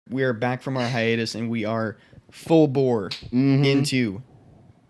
We are back from our hiatus, and we are full bore into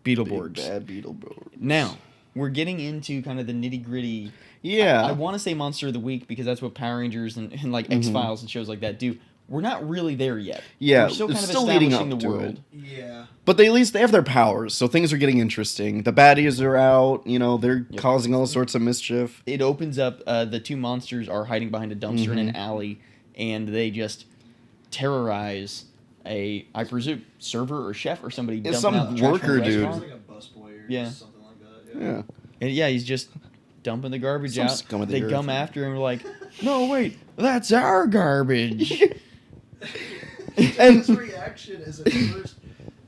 Beetleborgs. Big Bad Beetle Bros. Now, we're getting into kind of the nitty-gritty. Yeah. I want to say Monster of the Week because that's what Power Rangers and like X-Files and shows like that do. We're not really there yet. Yeah, we're still kind it's of still leading establishing up the to world. Yeah. But at least they have their powers, so things are getting interesting. The baddies are out, they're causing all sorts of mischief. It opens up, the two monsters are hiding behind a dumpster in an alley, and they just terrorize I presume, server or chef or somebody It's dumping some out the trash worker from a dude. restaurant. Like a busboy or Yeah. something like that. Yeah. And yeah, he's just dumping the garbage Some out. scum of the They earth. come after him and are like, no, wait, that's our garbage. And His reaction is at first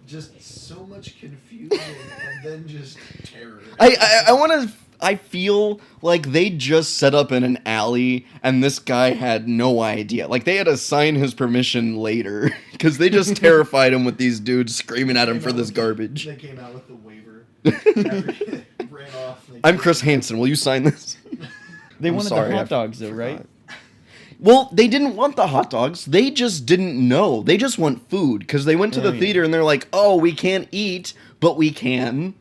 just so much confusion and then just terror. I feel like they just set up in an alley and this guy had no idea. Like they had to sign his permission later because they just terrified him with these dudes screaming at him for this garbage. They came out with the waiver. Ran off. I'm Chris Hansen. Will you sign this? They I'm wanted sorry, the I hot dogs, though, right? Well, they didn't want the hot dogs. They just didn't know. They just want food because they went to the theater and they're like, "Oh, we can't eat, but we can."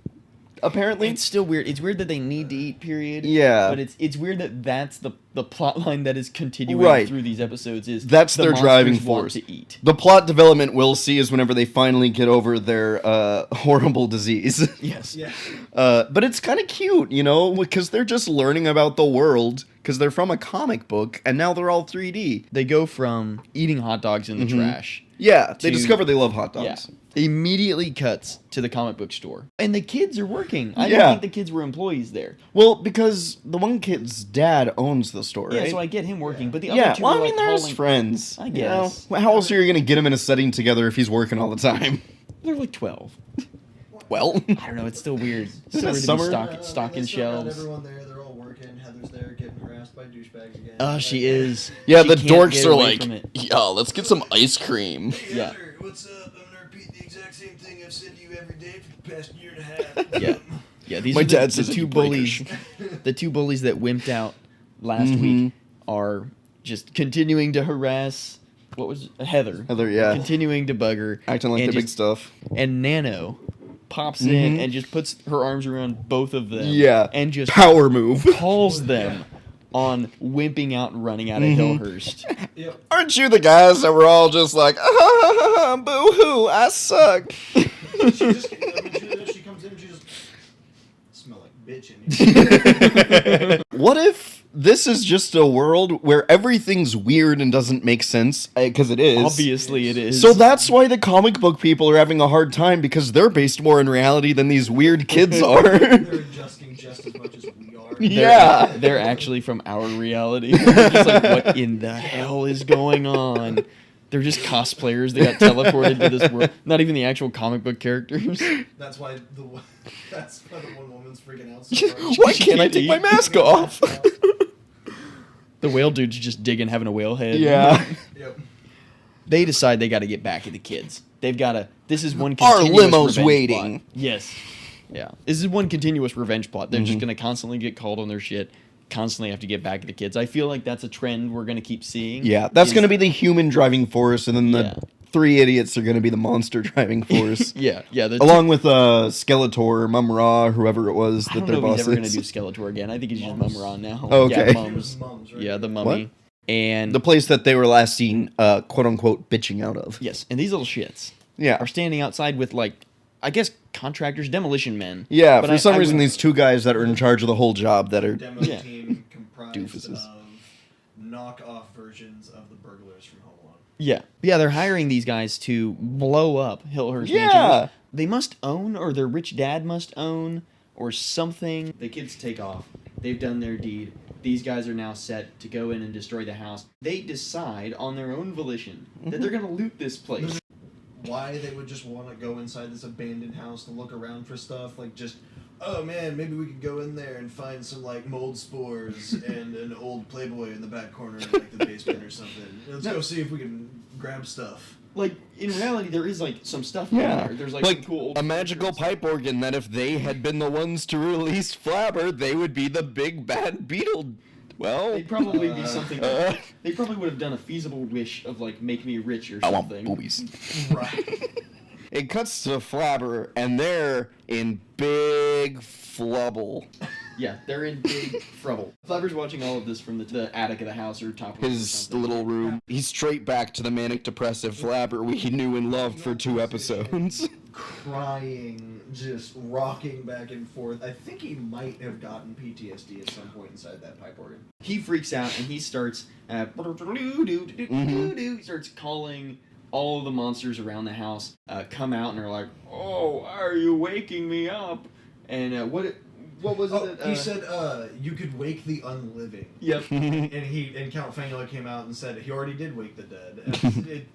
Apparently, It's still weird. It's weird that they need to eat, period. Yeah. But it's weird that that's the plot line that is continuing through these episodes. Is That's the their driving monsters want force. to eat. The plot development we'll see is whenever they finally get over their horrible disease. Yes. Yeah. But it's kind of cute, because they're just learning about the world because they're from a comic book and now they're all 3D. They go from eating hot dogs in the trash. Yeah, they To- discover they love hot dogs. Yeah. Immediately cuts to the comic book store. And the kids are working. I Yeah. don't think the kids were employees there. Well, because the one kid's dad owns the store, Yeah, right? so I get him working, but the other Yeah, two well, were I mean, like they're his hauling- friends. I guess. How else are you going to get him in a setting together if he's working all the time? They're like 12. Well, I don't know, it's still weird. Still it weird to be summer? stocking shelves. Everyone there, they're all working. Heather's there getting harassed by douchebags again. Oh, she is. yeah, She the can't dorks get are away like, from it. yeah, let's get some ice cream. Hey, Yeah. Heather, what's up? I'm gonna repeat the exact same thing I've said to you every day for the past year and a half. Yeah. Yeah, these My are dad the says two you break bullies. The two bullies that wimped out last week are just continuing to harass. What was Heather? Heather, yeah. Continuing to bug her, Acting like and the big just- stuff. And Nano pops in and just puts her arms around both of them. Yeah. and just Power move. calls them on wimping out and running out of Hillhurst. Yep. Aren't you the guys that were all just like, boo-hoo, I suck? She just, she comes in and she just smell like bitch in here. What if this is just a world where everything's weird and doesn't make sense? Because it is. Obviously, it is. So that's why the comic book people are having a hard time because they're based more in reality than these weird kids are. They're adjusting just as much as we are. Yeah. They're actually from our reality. We're just like, what in the hell is going on? They're just cosplayers. They got teleported to this world. Not even the actual comic book characters. That's why the one woman's freaking out. So hard. Why She can't I can't take my eat. mask off? The whale dude's just digging, having a whale head. Yeah. Yep. They decide they got to get back at the kids. They've got to. This is one Our continuous limo's revenge waiting. plot. Yes. Yeah. This is one continuous revenge plot. They're just going to constantly get called on their shit. Constantly have to get back at the kids. I feel like that's a trend we're going to keep seeing. Yeah, that's is- going to be the human driving force, and then the Yeah. three idiots are going to be the monster driving force. Yeah. The Along with Skeletor, Mum Ra, whoever it was I that don't their know if boss he's ever going to is. do Skeletor again. I think he's just Mums. Mum Ra now. Oh, okay. Yeah, Mums. Mums, right? Yeah, the mummy. What? And The place that they were last seen, quote unquote, bitching out of. yes, and these little shits Yeah. are standing outside with I guess contractors, demolition men. Yeah, But for some I reason, would- these two guys that are in charge of the whole job that are. Demo Yeah. team comprised Doofuses. of knockoff versions of the burglars from Home Alone. Yeah, they're hiring these guys to blow up Hillhurst Yeah. Mansion. They must own, or their rich dad must own, or something. The kids take off. They've done their deed. These guys are now set to go in and destroy the house. They decide on their own volition that they're going to loot this place. Why they would just want to go inside this abandoned house to look around for stuff, like just, oh man, maybe we could go in there and find some like mold spores and an old Playboy in the back corner of like the basement or something. Let's go see if we can grab stuff. In reality, there is some stuff Yeah. in there. There's some cool old a magical pipe organ that if they had been the ones to release Flabber, they would be the big bad beetle Well, They'd probably be something. uh, They probably would have done a feasible wish of like make me rich or I want something. boobies. Right. It cuts to Flabber, and they're in big flubble. Yeah, they're in big trouble. Flabber's watching all of this from the attic of the house or top of it or His something. little room. He's straight back to the manic depressive Flabber we knew and loved for 2 episodes. Crying, just rocking back and forth. I think he might have gotten PTSD at some point inside that pipe organ. He freaks out and he starts he starts calling all of the monsters around the house come out and are like, "Oh, are you waking me up?" And what was it? He said you could wake the unliving. Yep. And Count Fangula came out and said he already did wake the dead.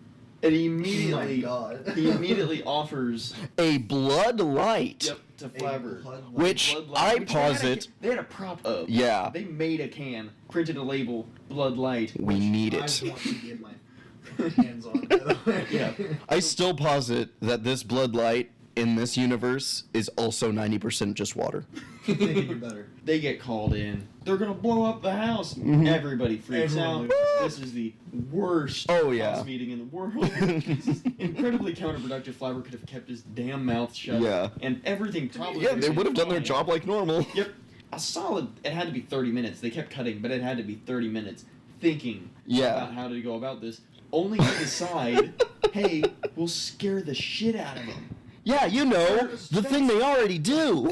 And And he oh my immediately God. he immediately offers A blood light. to Flabber. Which Blood I Light, which posit. they had a prop of. Yeah. They made a can, printed a label, Blood Light. We need I it. want to get my hands on, by the way. Yeah. I still posit that this blood light in this universe is also 90% just water. They could do better. They get called in. They're gonna blow up the house. Mhm. Everybody freaks Everyone out. loses. This is the worst Oh, yeah. house meeting in the world. This is incredibly counterproductive. Flabber could have kept his damn mouth shut. Yeah. And everything probably. Yeah, they would have done their fine. job like normal. Yep. A solid. It had to be 30 minutes. They kept cutting, but it had to be 30 minutes thinking Yeah. about how to go about this. Only to decide, hey, we'll scare the shit out of them. Yeah, you know, the thing they already do.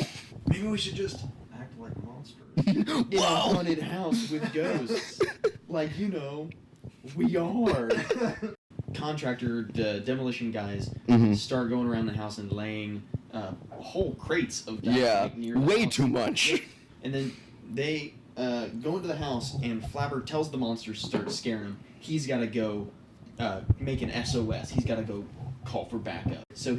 Maybe we should just act like monsters. In a haunted house with ghosts. Like, you know, we are. Contractor, the demolition guys Mhm. start going around the house and laying whole crates of Yeah, dynamite near the way house. too much. And then they go into the house, and Flabber tells the monsters to start scaring him. He's got to go make an SOS. He's got to go call for backup. So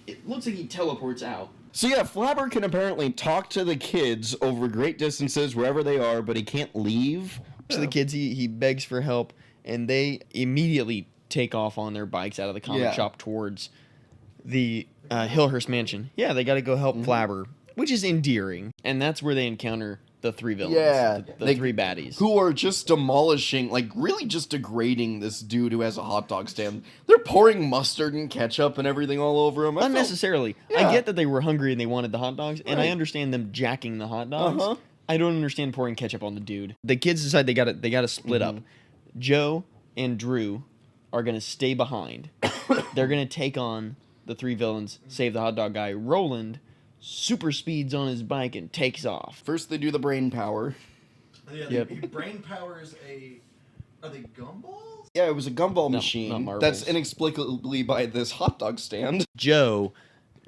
it looks like he teleports out. So yeah, Flabber can apparently talk to the kids over great distances wherever they are, but he can't leave. So the kids, he begs for help, and they immediately take off on their bikes out of the comic Yeah. shop towards the Hillhurst mansion. Yeah, they got to go help Flabber, which is endearing, and that's where they encounter the 3 villains. Yeah, the they- 3 baddies. Who are just demolishing, like really just degrading this dude who has a hot dog stand. They're pouring mustard and ketchup and everything all over him. I felt- Unnecessarily. Yeah. I get that they were hungry and they wanted the hot dogs, and I Right. understand them jacking the hot dogs. Uh-huh. I don't understand pouring ketchup on the dude. The kids decide they gotta split up. Joe and Drew are gonna stay behind. They're gonna take on the 3 villains, save the hot dog guy. Roland super speeds on his bike and takes off. First they do the brain power. Yeah, Yep. the brain powers are they gumballs? Yeah, it was a gumball No, machine not marbles. that's inexplicably by this hot dog stand Joe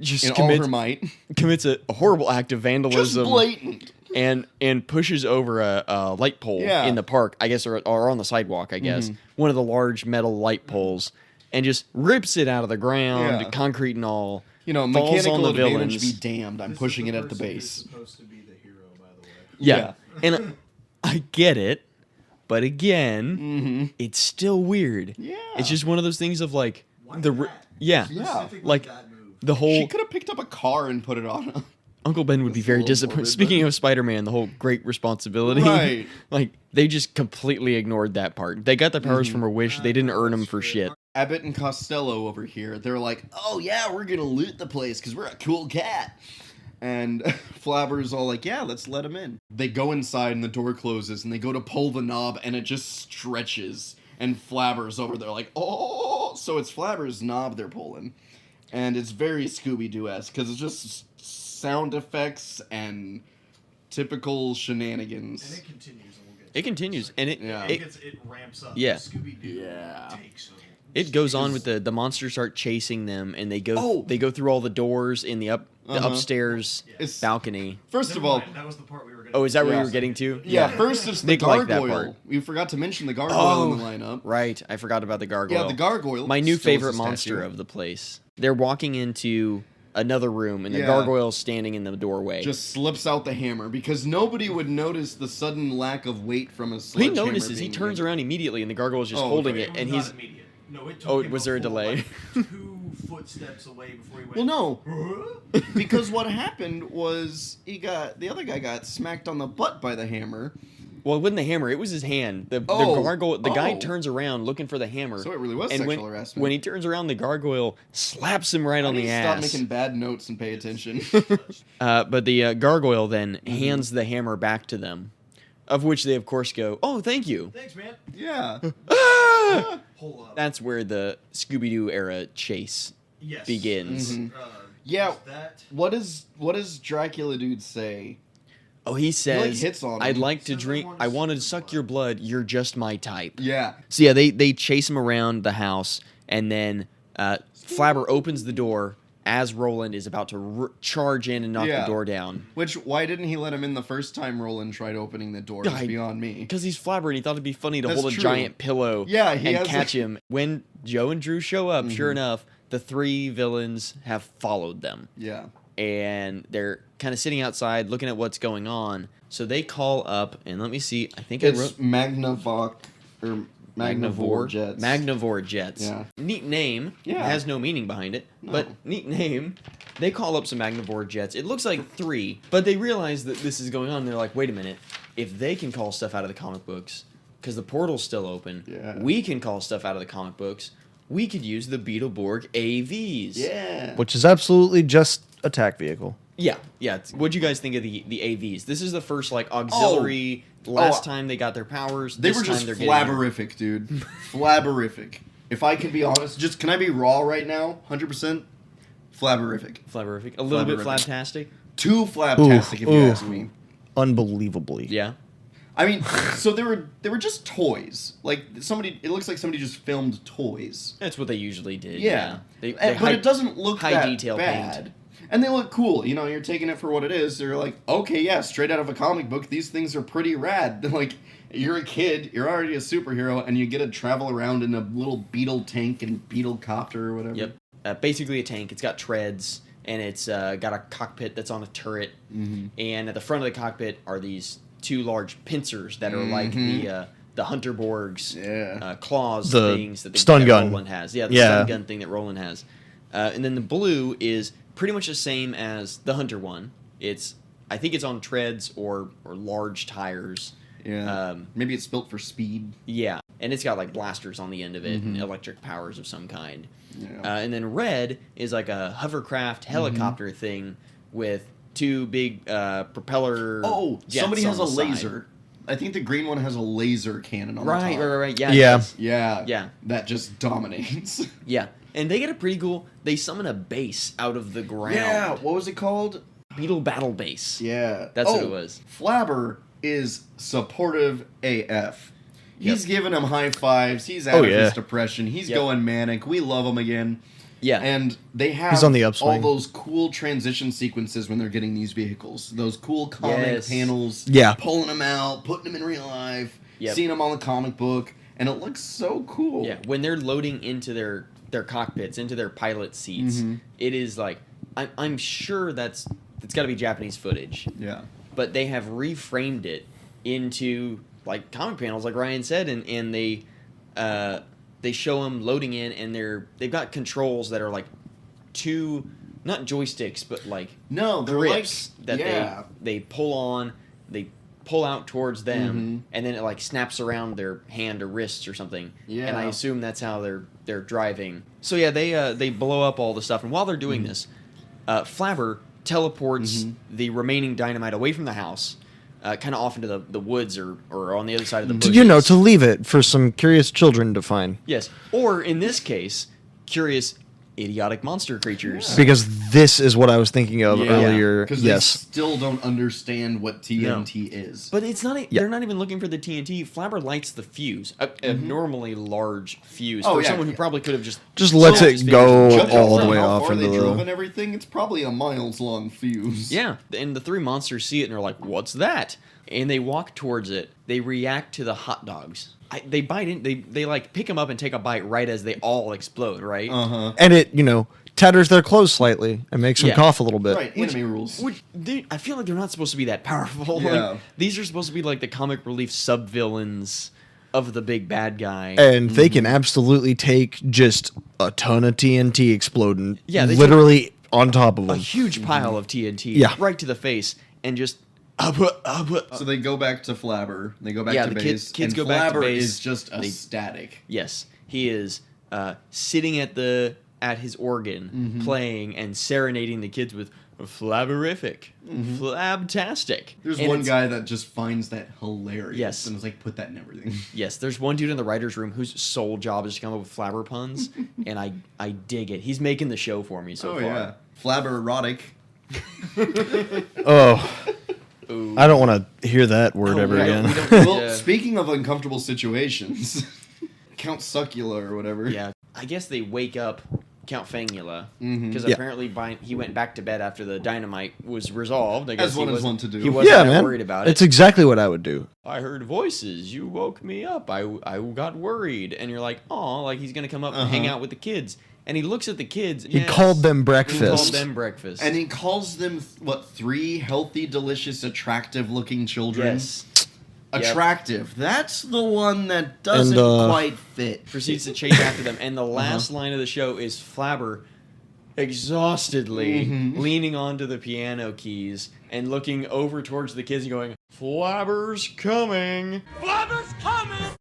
just in all her might. commits a horrible act of Just vandalism blatant. and pushes over a light pole Yeah. in the park, I guess, or on the sidewalk, I guess. One of the large metal light poles, and just rips it out of the ground, Yeah. concrete and all. You know, falls mechanical on the advantage villains. be damned. I'm This is pushing the it at the person who's base. supposed to be the hero, by the way. Yeah. And I get it, but again, Mm-hmm. it's still weird. Yeah. It's just one of those things of like, Why the that? yeah, Specifically like that move. the She whole could have picked up a car and put it on. Uncle Ben would be That's a very little disappointed. morbid, Speaking but- of Spider-Man, the whole great responsibility. Right. Like, they just completely ignored that part. They got the powers from her wish. They didn't earn them for shit. Abbott and Costello over here, they're like, oh yeah, we're gonna loot the place because we're a cool cat. And Flabber's all like, yeah, let's let him in. They go inside and the door closes and they go to pull the knob and it just stretches. And Flabber's over there like, oh! So it's Flabber's knob they're pulling. And it's very Scooby-Doo-esque because it's just sound effects and typical shenanigans. And it continues, and we'll get to It continues, and Yeah. it ramps up. Yeah. Scooby-Doo Yeah. takes over. It goes on with the monsters start chasing them, and they go through all the doors in the Uh-huh. upstairs It's- balcony. First Never of all, mind, that was the part we were going Oh, is that where Yeah. you were getting to? yeah, first it's the Nick liked that gargoyle. part. We forgot to mention the gargoyle in the Oh, lineup. Right, I forgot about the gargoyle. Yeah, the gargoyle. My new still is favorite a monster statue. of the place. They're walking into another room, and the Yeah. gargoyle's standing in the doorway. Just slips out the hammer because nobody would notice the sudden lack of weight from a he sledgehammer. notices. He being turns used. around immediately, and the gargoyle's just Oh, holding okay. it, and It was he's not immediate. No, it took Oh, him was there a full, delay? like, 2 footsteps away before he went. Well, no, Huh? because what happened was the other guy got smacked on the butt by the hammer, Well, it wasn't the hammer. It was his hand. The gargoyle. The guy turns around looking for the hammer. So it really was and sexual harassment. When he turns around, the gargoyle slaps him right on the ass. Stop making bad notes and pay attention. But the gargoyle then hands the hammer back to them, of which they of course go, "Oh, thank you." Thanks, man. Yeah. Hold up. That's where the Scooby-Doo era chase begins. Yeah. That... What does Dracula dude say? Oh, he says, hits on him. "I'd like to Says, drink. I want to suck your blood. You're just my type." Yeah. So yeah, they chase him around the house, and then Flabber opens the door as Roland is about to charge in and knock the door down. Which, why didn't he let him in the first time Roland tried opening the door? It's beyond me. Because he's Flabber and he thought it'd be funny to That's hold a true. giant pillow and catch him. When Joe and Drew show up, sure enough, the three villains have followed them. Yeah. And they're kind of sitting outside looking at what's going on. So they call up, and let me see, I think I wrote... Magnavox, or Magnavore Jets. Magnavore Jets. Yeah. Neat name. Yeah. Has no meaning behind it. No. But neat name. They call up some Magnavore Jets. It looks like 3, but they realize that this is going on. They're like, wait a minute. If they can call stuff out of the comic books, because the portal's still open, we can call stuff out of the comic books. We could use the Beetleborg AVs. Yeah. Which is absolutely just attack vehicle. Yeah. What'd you guys think of the AVs? This is the first, like, auxiliary... Last time they got their powers, they this were just time they're flabberific, dude. Flabberific. If I can be honest, can I be raw right now? 100%? Flabberific. Flabberific. A little bit flabtastic. Too flabtastic, if you ask me. Unbelievably. Yeah. I mean, so they were just toys. Like it looks like somebody just filmed toys. That's what they usually did. Yeah. They But it doesn't look high that detail bad. paint. And they look cool. You know, you're taking it for what it is. They're like, okay, yeah, straight out of a comic book, these things are pretty rad. Like, you're a kid, you're already a superhero, and you get to travel around in a little beetle tank and beetle copter or whatever. Yep. Basically a tank. It's got treads, and it's got a cockpit that's on a turret. Mm-hmm. And at the front of the cockpit are these 2 large pincers that are like the Hunterborgs claws things that stun gun Roland has. Yeah, the stun gun thing that Roland has. And then the blue is pretty much the same as the Hunter one. I think it's on treads or large tires. Yeah. Maybe it's built for speed. Yeah, and it's got like blasters on the end of it and electric powers of some kind. Yeah. And then red is like a hovercraft helicopter thing with 2 big propeller. Oh, jets somebody has a on the side. laser. I think the green one has a laser cannon on the top. Right. Yeah. That just dominates. Yeah. And they get a pretty cool... They summon a base out of the ground. Yeah, what was it called? Beetle Battle Base. Yeah. That's what it was. Flabber is supportive AF. He's giving him high fives. He's out of his depression. He's going manic. We love him again. Yeah. And they have He's on the upswing. all those cool transition sequences when they're getting these vehicles. Those cool comic panels. Yeah. Pulling them out, putting them in real life, Yep. seeing them on the comic book. And it looks so cool. Yeah. When they're loading into their cockpits, into their pilot seats, it is like... I'm sure it's got to be Japanese footage. Yeah. But they have reframed it into like comic panels, like Ryan said, and they show them loading in, and they've got controls that are like 2, not joysticks, but like they're grips like, that they pull on, they pull out towards them, and then it like snaps around their hand or wrists or something. Yeah. And I assume that's how they're driving. So yeah, they blow up all the stuff, and while they're doing this, Flabber teleports the remaining dynamite away from the house, kind of off into the woods or on the other side of the bushes. To leave it for some curious children to find. Yes, or in this case, curious idiotic monster creatures. Yeah. Because this is what I was thinking of earlier. Because they still don't understand what TNT is. But it's not. They're not even looking for the TNT. Flabber lights the fuse, a abnormally large fuse for someone who probably could have just lets it go all the way off into into the. Drove and everything. It's probably a miles long fuse. Yeah, and the 3 monsters see it and are like, "What's that?" And they walk towards it. They react to the hot dogs. They bite in. They like pick them up and take a bite right as they all explode. Right. And it tatters their clothes slightly and makes them cough a little bit. Right. Anime rules. I feel like they're not supposed to be that powerful. Yeah. Like, these are supposed to be like the comic relief sub-villains of the big bad guy. And they can absolutely take just a ton of TNT exploding. Yeah, they literally on top of them. A huge pile of TNT Yeah. right to the face, and just So they go back to Flabber. They go back Yeah, to the base. kids and go back to Flabber base. is just ecstatic. Yes, he is sitting at his organ, playing and serenading the kids with Flabberific, Flabtastic. There's And one it's- guy that just finds that hilarious. Yes. And is like, put that in everything. Yes, there's one dude in the writer's room whose sole job is to come up with Flabber puns, and I dig it. He's making the show for me so Oh, far. yeah. Flabber erotic. Oh, Ooh. I don't want to hear that word No, ever we again. don't- we don't- Well, Yeah. speaking of uncomfortable situations, Count Succula or whatever. Yeah, I guess they wake up Count Fangula Mhm. because Yeah. apparently he went back to bed after the dynamite was resolved. I guess As one he is wasn't- one to do. He wasn't Yeah, that man. worried about it. It's exactly what I would do. I heard voices. You woke me up. I got worried. And you're like, oh, like he's going to come up and hang out with the kids. And he looks at the kids. He called them breakfast. He called them breakfast. And he calls them, what, 3 healthy, delicious, attractive-looking children? Yes. Yep. Attractive. That's the one that doesn't quite fit. Proceeds to chase after them. And the last line of the show is Flabber exhaustedly leaning onto the piano keys and looking over towards the kids and going, Flabber's coming. Flabber's coming!